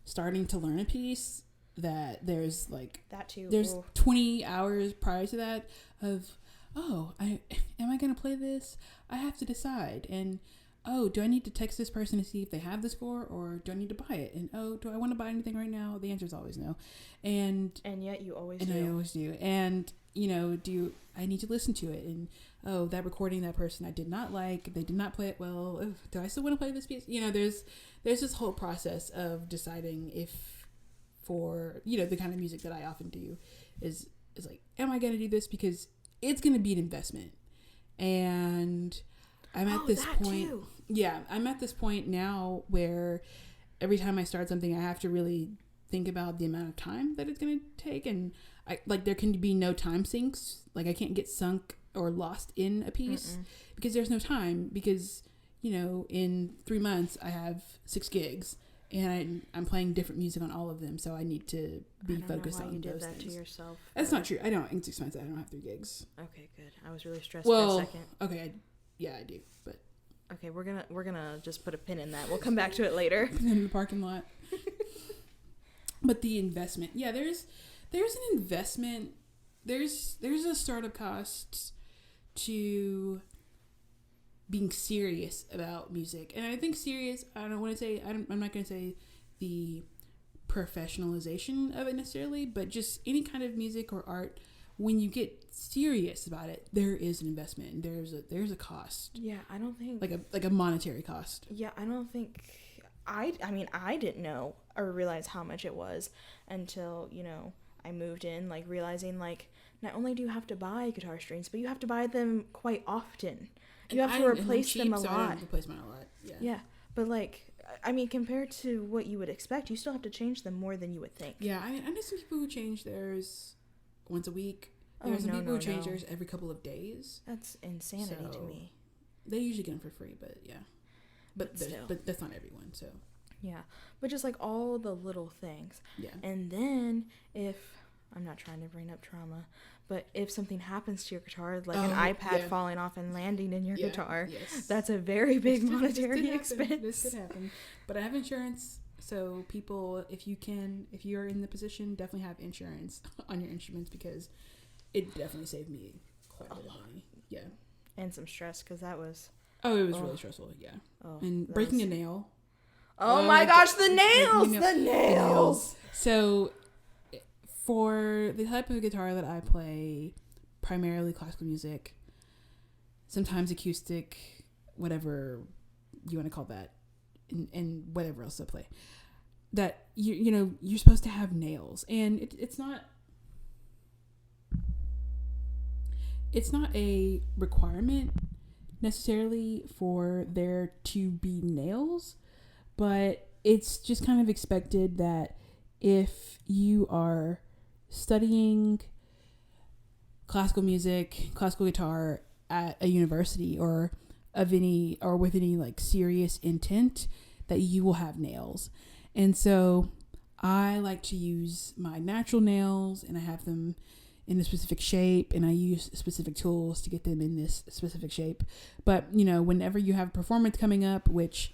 starting to learn a piece that there's like that too. There's 20 hours prior to that of, am I going to play this? I have to decide. And do I need to text this person to see if they have the score or do I need to buy it? And do I want to buy anything right now? The answer is always no. And yet you always do. And I always do. And I need to listen to it. And, oh, that recording, that person I did not like, they did not play it well. Ugh, do I still want to play this piece? You know, there's this whole process of deciding if for, you know, the kind of music that I often do is like, am I going to do this? Because it's going to be an investment. And I'm at this point. Too. Yeah, I'm at this point now where every time I start something, I have to really think about the amount of time that it's going to take. And there can be no time sinks. Like, I can't get sunk or lost in a piece because there's no time. Because, you know, in 3 months, I have 6 gigs. And I'm playing different music on all of them, so I need to be focused on those things. You did that to yourself. That's not true. I don't. It's expensive. I don't have 3 gigs. Okay, good. I was really stressed for a second. Okay, I do. But okay, we're gonna just put a pin in that. We'll come back to it later. In the parking lot. But the investment, yeah, there's an investment. There's a startup cost to being serious about music. And I think serious, I'm not going to say the professionalization of it necessarily, but just any kind of music or art, when you get serious about it, there is an investment and there's a cost. Yeah, I don't think like a monetary cost. Yeah, I don't think I mean, I didn't know or realize how much it was until, you know, I moved in, like realizing like not only do you have to buy guitar strings, but you have to buy them quite often. You have to replace them a lot. Replace mine a lot. Yeah. Yeah, but like, I mean, compared to what you would expect, you still have to change them more than you would think. Yeah, I mean, I know some people who change theirs once a week. There's some people who change theirs every couple of days. That's insanity to me. They usually get them for free, but yeah. But that's not everyone, so. Yeah, but just like all the little things. Yeah. And then if, I'm not trying to bring up trauma, but if something happens to your guitar, like an iPad falling off and landing in your guitar, that's a very big monetary expense. This could happen. But I have insurance, so people, if you're in the position, definitely have insurance on your instruments because it definitely saved me quite a bit of money. Yeah. And some stress because that was... Oh, it was really stressful, yeah. Oh, and breaking a nail. Oh my gosh, the nails! The nails! So... For the type of guitar that I play, primarily classical music, sometimes acoustic, whatever you want to call that, and whatever else I play, that you know you're supposed to have nails, and it's not a requirement necessarily for there to be nails, but it's just kind of expected that if you are studying classical music, classical guitar at a university or with any like serious intent, that you will have nails. And so I like to use my natural nails, and I have them in a specific shape, and I use specific tools to get them in this specific shape. But, you know, whenever you have a performance coming up, which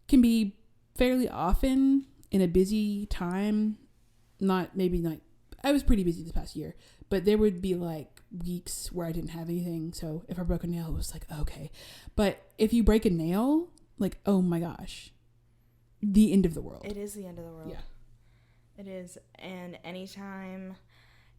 can be fairly often in a busy time, I was pretty busy this past year, but there would be like weeks where I didn't have anything. So if I broke a nail, it was like, okay. But if you break a nail, like, oh my gosh, the end of the world. It is the end of the world. Yeah. It is. And anytime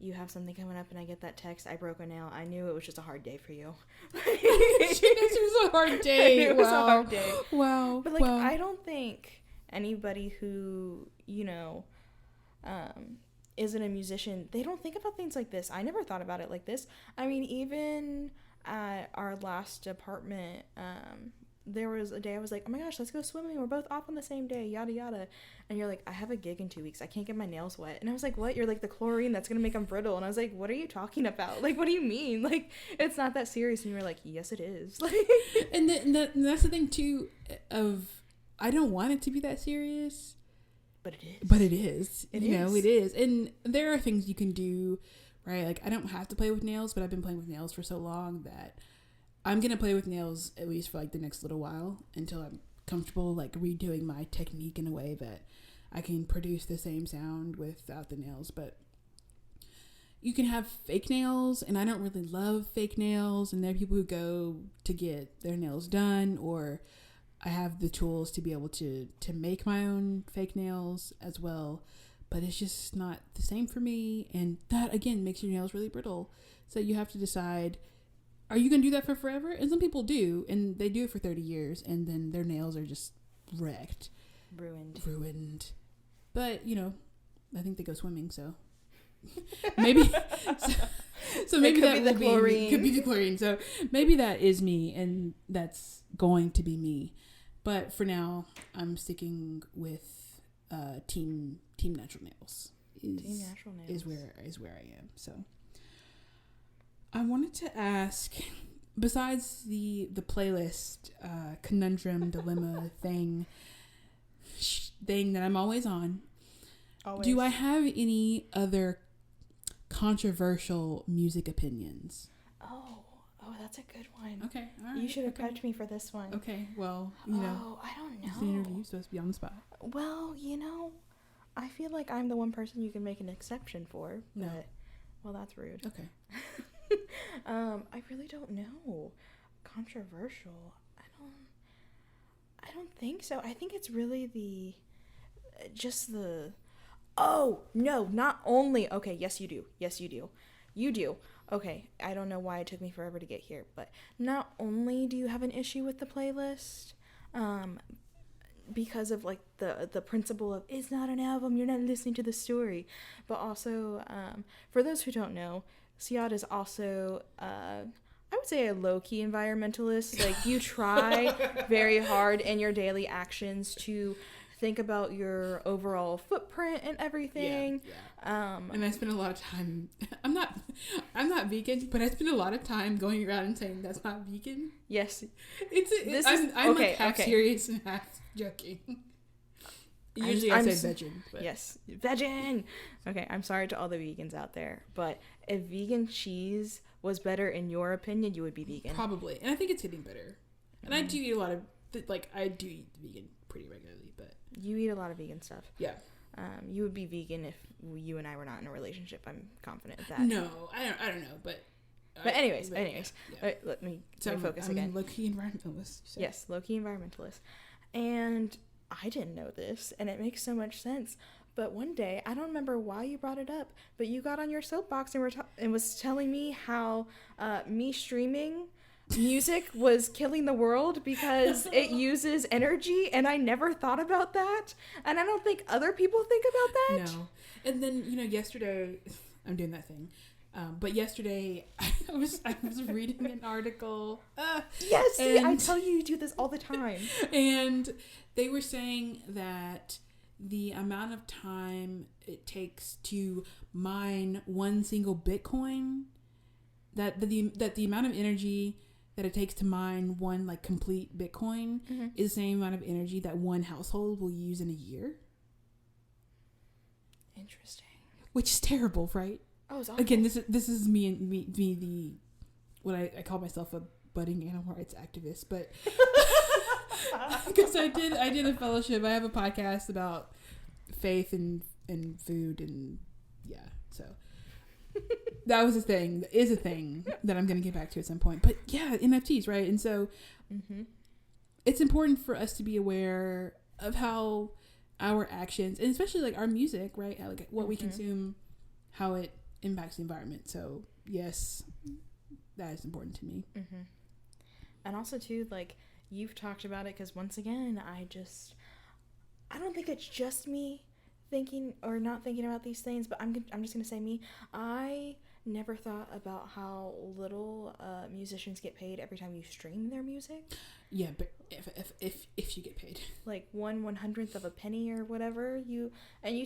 you have something coming up and I get that text, I broke a nail, I knew it was just a hard day for you. This was a hard day. It was a hard day. Wow. But like, I don't think anybody who, you know, isn't a musician, they don't think about things like this. I never thought about it like this. I mean, even at our last apartment, there was a day I was like, oh my gosh, let's go swimming. We're both off on the same day, yada yada. And you're like, I have a gig in 2 weeks. I can't get my nails wet. And I was like, what? You're like, the chlorine, that's going to make them brittle. And I was like, what are you talking about? Like, what do you mean? Like, it's not that serious. And you were like, yes, it is. Like, and that's the thing too of, I don't want it to be that serious. But it is. But it is. It is. And there are things you can do, right? Like, I don't have to play with nails, but I've been playing with nails for so long that I'm going to play with nails at least for like the next little while until I'm comfortable like redoing my technique in a way that I can produce the same sound without the nails. But you can have fake nails, and I don't really love fake nails. And there are people who go to get their nails done, or I have the tools to be able to make my own fake nails as well, but it's just not the same for me. And that again makes your nails really brittle. So you have to decide, are you going to do that for forever? And some people do, and they do it for 30 years, and then their nails are just wrecked. Ruined. But, you know, I think they go swimming, so maybe so maybe that could be the chlorine. So maybe that is me, and that's going to be me. But for now, I'm sticking with team natural nails. Team natural nails is where I am. So I wanted to ask, besides the playlist conundrum dilemma thing that I'm always on, do I have any other controversial music opinions? Oh, that's a good one. Okay, all right. You should have prepped me for this one. Okay, well, you know. I don't know. It's the interview, supposed to be on the spot. Well, you know, I feel like I'm the one person you can make an exception for. No. But, well, that's rude. Okay. I really don't know. Controversial. I don't think so. I think it's really oh, no, not only. Okay, yes, you do. You do. Okay, I don't know why it took me forever to get here, but not only do you have an issue with the playlist, because of like the principle of it's not an album, you're not listening to the story, but also, for those who don't know, Ciyadh is also, I would say, a low-key environmentalist. Like, you try very hard in your daily actions to think about your overall footprint and everything. Yeah. And I spend a lot of time. I'm not vegan, but I spend a lot of time going around and saying that's not vegan. Yes, I'm okay, like half serious and half joking. Usually I say vegan. But. Yes, vegan. Okay, I'm sorry to all the vegans out there, but if vegan cheese was better in your opinion, you would be vegan. Probably, and I think it's getting better. And I do eat a lot of I do eat vegan pretty regularly, but you eat a lot of vegan stuff. Yeah. You would be vegan if you and I were not in a relationship. I'm confident of that. No, I don't know, but anyways, yeah. Let me refocus again. Low-key environmentalist. So. Yes, low-key environmentalist. And I didn't know this, and it makes so much sense. But one day, I don't remember why you brought it up, but you got on your soapbox and was telling me how me streaming music was killing the world because it uses energy, and I never thought about that, and I don't think other people think about that. No. And then, you know, yesterday I'm doing that thing, but yesterday I was reading an article. Yes, see, I tell you do this all the time. And they were saying that the amount of time it takes to mine one single Bitcoin, that the amount of energy that it takes to mine one like complete Bitcoin is the same amount of energy that one household will use in a year. Interesting. Which is terrible, right? Oh, it's awful. Again, this is me the what I call myself a budding animal rights activist, but because I did a fellowship. I have a podcast about faith and food, and yeah, so. That was is a thing that I'm going to get back to at some point. But yeah, NFTs, right? And so it's important for us to be aware of how our actions, and especially like our music, right? How, like, what we consume, how it impacts the environment. So yes, that is important to me. And also too, like, you've talked about it because once again, I don't think it's just me thinking or not thinking about these things, but I'm just gonna say me. I never thought about how little musicians get paid every time you stream their music. Yeah, but if you get paid, like 1/100th of a penny or whatever, you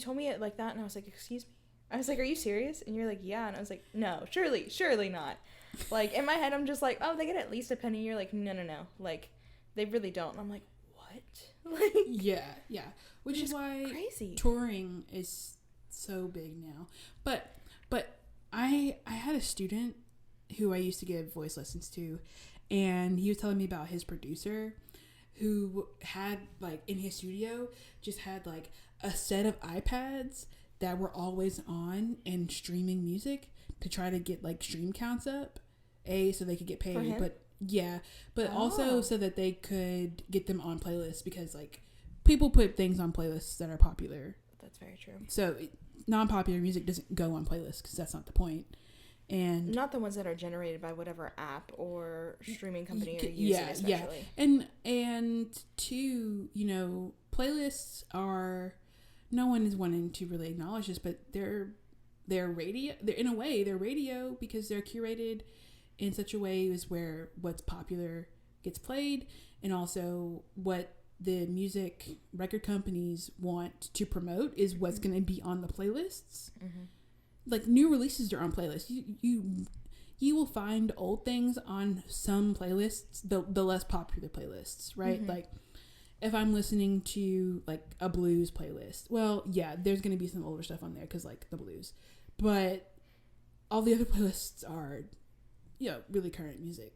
told me it like that, and I was like, excuse me. I was like, are you serious? And you're like, yeah. And I was like, no, surely not. Like, in my head, I'm just like, oh, they get at least a penny. You're like, no, like, they really don't. And I'm like, what? Like, yeah. Which is why crazy. Touring is so big now. But I had a student who I used to give voice lessons to, and he was telling me about his producer who had, like, in his studio, just had, like, a set of iPads that were always on and streaming music to try to get, like, stream counts up, so they could get paid. For him? But yeah, but also so that they could get them on playlists, because, like, people put things on playlists that are popular. That's very true. So non-popular music doesn't go on playlists because that's not the point. And not the ones that are generated by whatever app or streaming company you're using, especially. And two, playlists are, no one is wanting to really acknowledge this, but they're radio. They're in a way they're radio because they're curated in such a way as where what's popular gets played, and also what the music record companies want to promote is what's going to be on the playlists. Mm-hmm. Like new releases are on playlists. You will find old things on some playlists, the less popular playlists, right? Mm-hmm. Like if I'm listening to like a blues playlist, well, yeah, there's going to be some older stuff on there because like the blues, but all the other playlists are, really current music.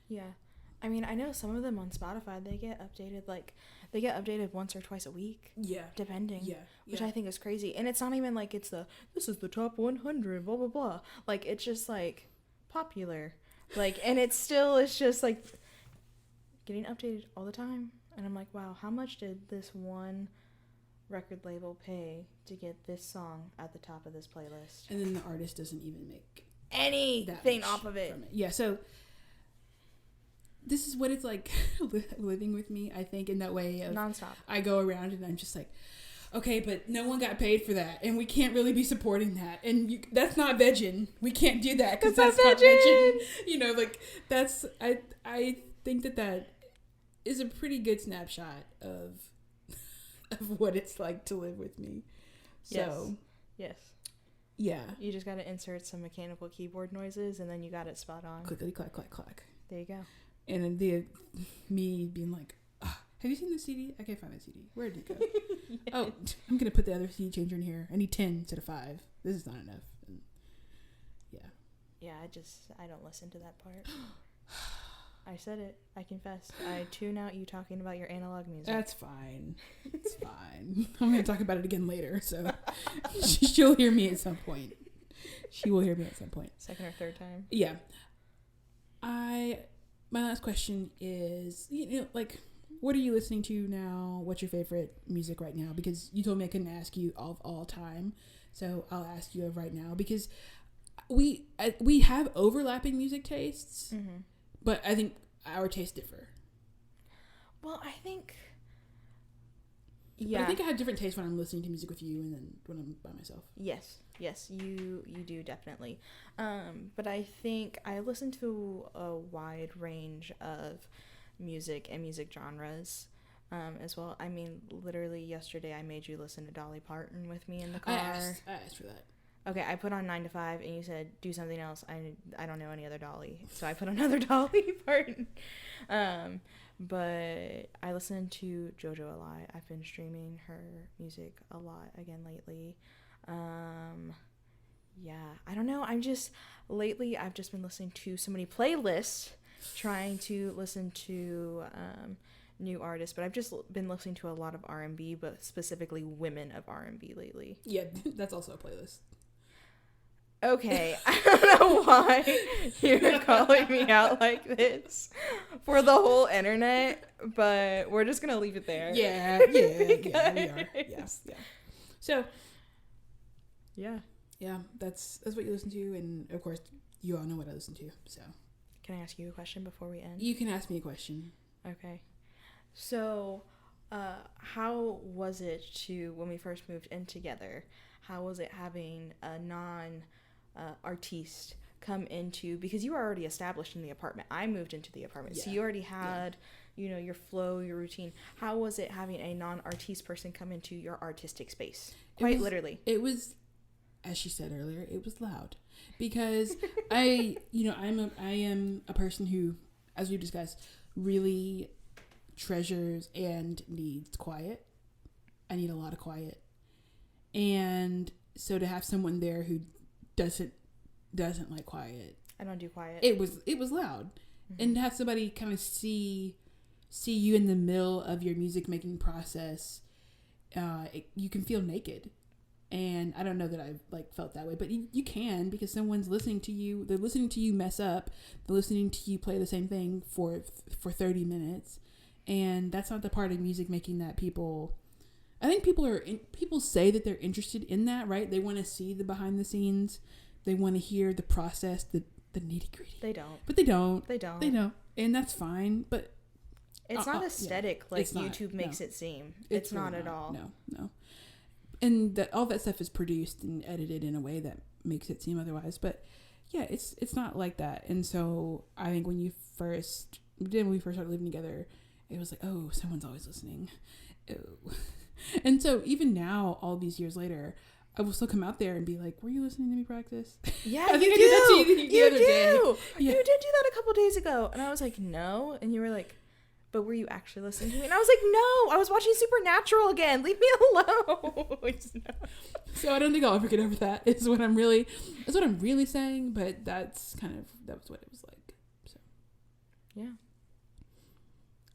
Yeah. I mean, I know some of them on Spotify, they get updated once or twice a week. Yeah. Depending. Yeah. Which I think is crazy. And it's not even like this is the top 100, blah, blah, blah. Like, it's just like popular. Like, and it's just like getting updated all the time. And I'm like, wow, how much did this one record label pay to get this song at the top of this playlist? And then the artist doesn't even make anything off of it. Yeah, so this is what it's like living with me, I think, in that way of nonstop. I go around and I'm just like, okay, but no one got paid for that, and we can't really be supporting that, and that's not vegging. We can't do that because that's not vegging. Like that's I think that is a pretty good snapshot of what it's like to live with me. So yes. Yeah. You just got to insert some mechanical keyboard noises, and then you got it spot on. Clickety clack clack clack. There you go. And then me being like, have you seen the CD? I can't find that CD. Where did it go? Yes. Oh, I'm going to put the other CD changer in here. I need 10 instead of 5. This is not enough. And yeah, I don't listen to that part. I said it. I confess. I tune out you talking about your analog music. That's fine. It's fine. I'm going to talk about it again later, so she'll hear me at some point. She will hear me at some point. Second or third time. Yeah. My last question is, like, what are you listening to now? What's your favorite music right now? Because you told me I couldn't ask you of all time, so I'll ask you of right now, because we have overlapping music tastes, mm-hmm. but I think our tastes differ. Well, I think... Yeah. But I think I have different tastes when I'm listening to music with you and then when I'm by myself. Yes, you do definitely. But I think I listen to a wide range of music and music genres as well. I mean, literally yesterday I made you listen to Dolly Parton with me in the car. I asked for that. Okay, I put on 9 to 5 and you said do something else. I don't know any other Dolly, so I put another Dolly Parton. But I listen to JoJo a lot. I've been streaming her music a lot again lately. Yeah, I don't know. Lately I've just been listening to so many playlists, trying to listen to new artists, but I've just been listening to a lot of R&B, but specifically women of R&B lately. Yeah, that's also a playlist. Okay, I don't know why you're calling me out like this for the whole internet, but we're just gonna leave it there. Yeah, we are. Yeah. So, yeah, that's what you listen to, and of course, you all know what I listen to. So, can I ask you a question before we end? You can ask me a question. Okay. So, how was it when we first moved in together? How was it having a artiste come into, because you were already established in the apartment. I moved into the apartment, so you already had your flow, your routine. How was it having a non-artiste person come into your artistic space? Literally. It was, as she said earlier, it was loud, because I am a person who, as we discussed, really treasures and needs quiet. I need a lot of quiet, and so to have someone there who doesn't like quiet. I don't do quiet. It was loud. Mm-hmm. And to have somebody kind of see you in the middle of your music making process, you can feel naked. And I don't know that I've felt that way, but you can, because someone's listening to you. They're listening to you mess up. They're listening to you play the same thing for 30 minutes. And that's not the part of music making that people... I think people say that they're interested in that, right? They want to see the behind the scenes, they want to hear the process, the nitty gritty. They don't. But they don't. They don't. They don't. And that's fine. But it's not aesthetic like it's not, YouTube makes it seem. It's really not at all. No. And all that stuff is produced and edited in a way that makes it seem otherwise. But yeah, it's not like that. And so I think when we first started living together, it was like, oh, someone's always listening. Oh. And so even now, all these years later, I will still come out there and be like, were you listening to me practice? Yeah, I think you I do. did that to you the other day. Yeah. You did do that a couple days ago. And I was like, no. And you were like, but were you actually listening to me? And I was like, no, I was watching Supernatural again. Leave me alone. So I don't think I'll ever get over that. That's what I'm really saying. But that was what it was like. So yeah.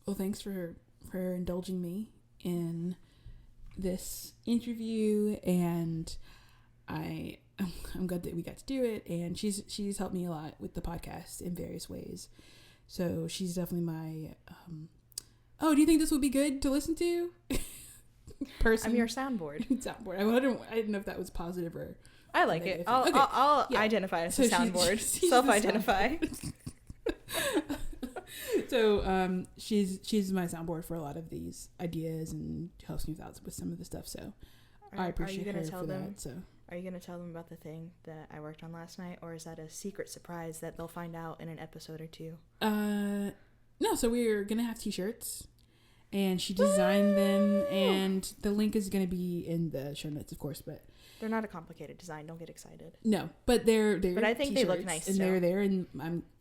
Well, thanks for indulging me in this interview, and I'm glad that we got to do it. And she's helped me a lot with the podcast in various ways. So she's definitely my oh, do you think this would be good to listen to? Person. I'm your soundboard. I didn't know if that was positive or I like it. I'll identify as a soundboard. Self-identify. So she's my soundboard for a lot of these ideas and helps me with some of the stuff. So I appreciate her for that. So are you gonna tell them about the thing that I worked on last night, or is that a secret surprise that they'll find out in an episode or two? No. So we're gonna have T-shirts, and she designed them, and the link is gonna be in the show notes, of course. But they're not a complicated design. Don't get excited. No, but they're. But I think they look nice, and they're there, and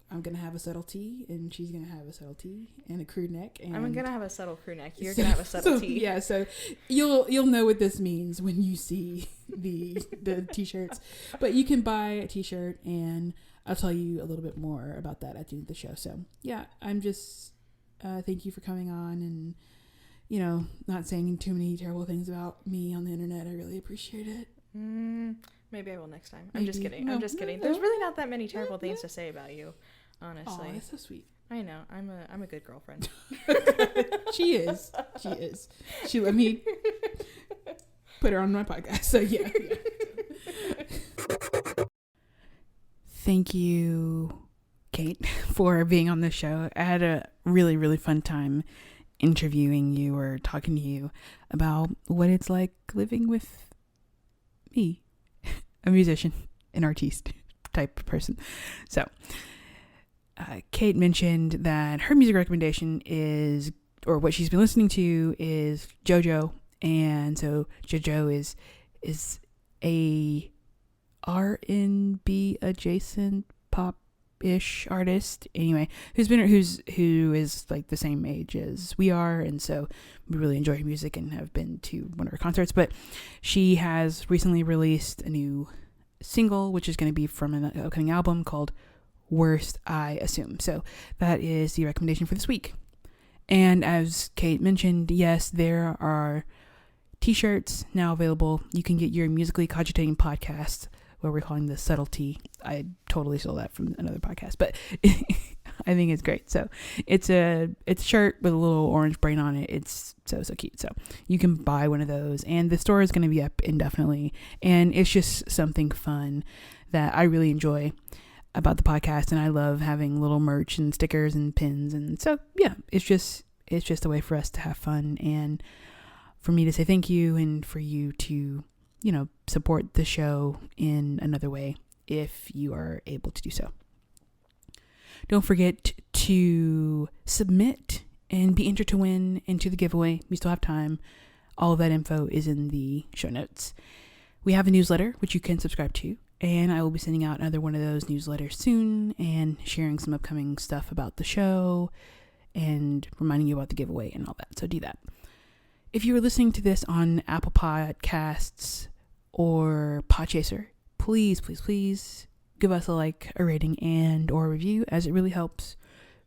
I'm gonna have a subtle tee, and she's gonna have a subtle tee and a crew neck. And I'm gonna have a subtle crew neck. You're gonna have a subtle tee. Yeah, so you'll know what this means when you see the T-shirts. But you can buy a T-shirt, and I'll tell you a little bit more about that at the end of the show. So yeah, I'm just thank you for coming on, and not saying too many terrible things about me on the internet. I really appreciate it. Maybe I will next time. I'm just kidding. I'm just kidding. There's really not that many terrible things to say about you, honestly. Oh, that's so sweet. I know. I'm a good girlfriend. She is. She let me put her on my podcast. So yeah. Thank you, Kate, for being on the show. I had a really, really fun time interviewing you or talking to you about what it's like living with me, a musician, an artiste type person. So Kate mentioned that her music recommendation is, or what she's been listening to, is JoJo. And so JoJo is a R&B adjacent pop-ish artist, anyway, who is like the same age as we are, and so we really enjoy her music and have been to one of her concerts. But she has recently released a new single, which is going to be from an upcoming album called Worst, I Assume. So that is the recommendation for this week. And as Kate mentioned, yes, there are T-shirts now available. You can get your Musically Cogitating podcast, where we're calling this Subtlety. I totally stole that from another podcast, but I think it's great. So it's a shirt with a little orange brain on it. It's so cute. So you can buy one of those, and the store is going to be up indefinitely. And it's just something fun that I really enjoy about the podcast, and I love having little merch and stickers and pins. And so yeah, it's just a way for us to have fun, and for me to say thank you, and for you to support the show in another way if you are able to do so. Don't forget to submit and be entered to win into the giveaway. We still have time. All of that info is in the show notes. We have a newsletter, which you can subscribe to, and I will be sending out another one of those newsletters soon and sharing some upcoming stuff about the show and reminding you about the giveaway and all that. So do that. If you are listening to this on Apple Podcasts or Podchaser, please give us a rating and or review, as it really helps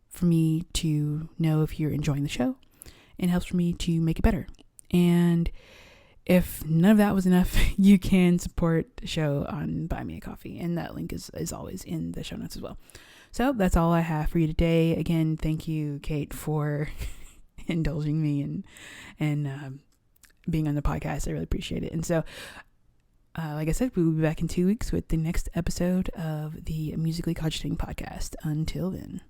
for me to know if you're enjoying the show and helps for me to make it better. And if none of that was enough, you can support the show on Buy Me a Coffee, and that link is always in the show notes as well. So that's all I have for you today. Again, thank you, Kate, for indulging me and being on the podcast. I really appreciate it. And so like I said, we will be back in 2 weeks with the next episode of the Musically Cogitating podcast. Until then.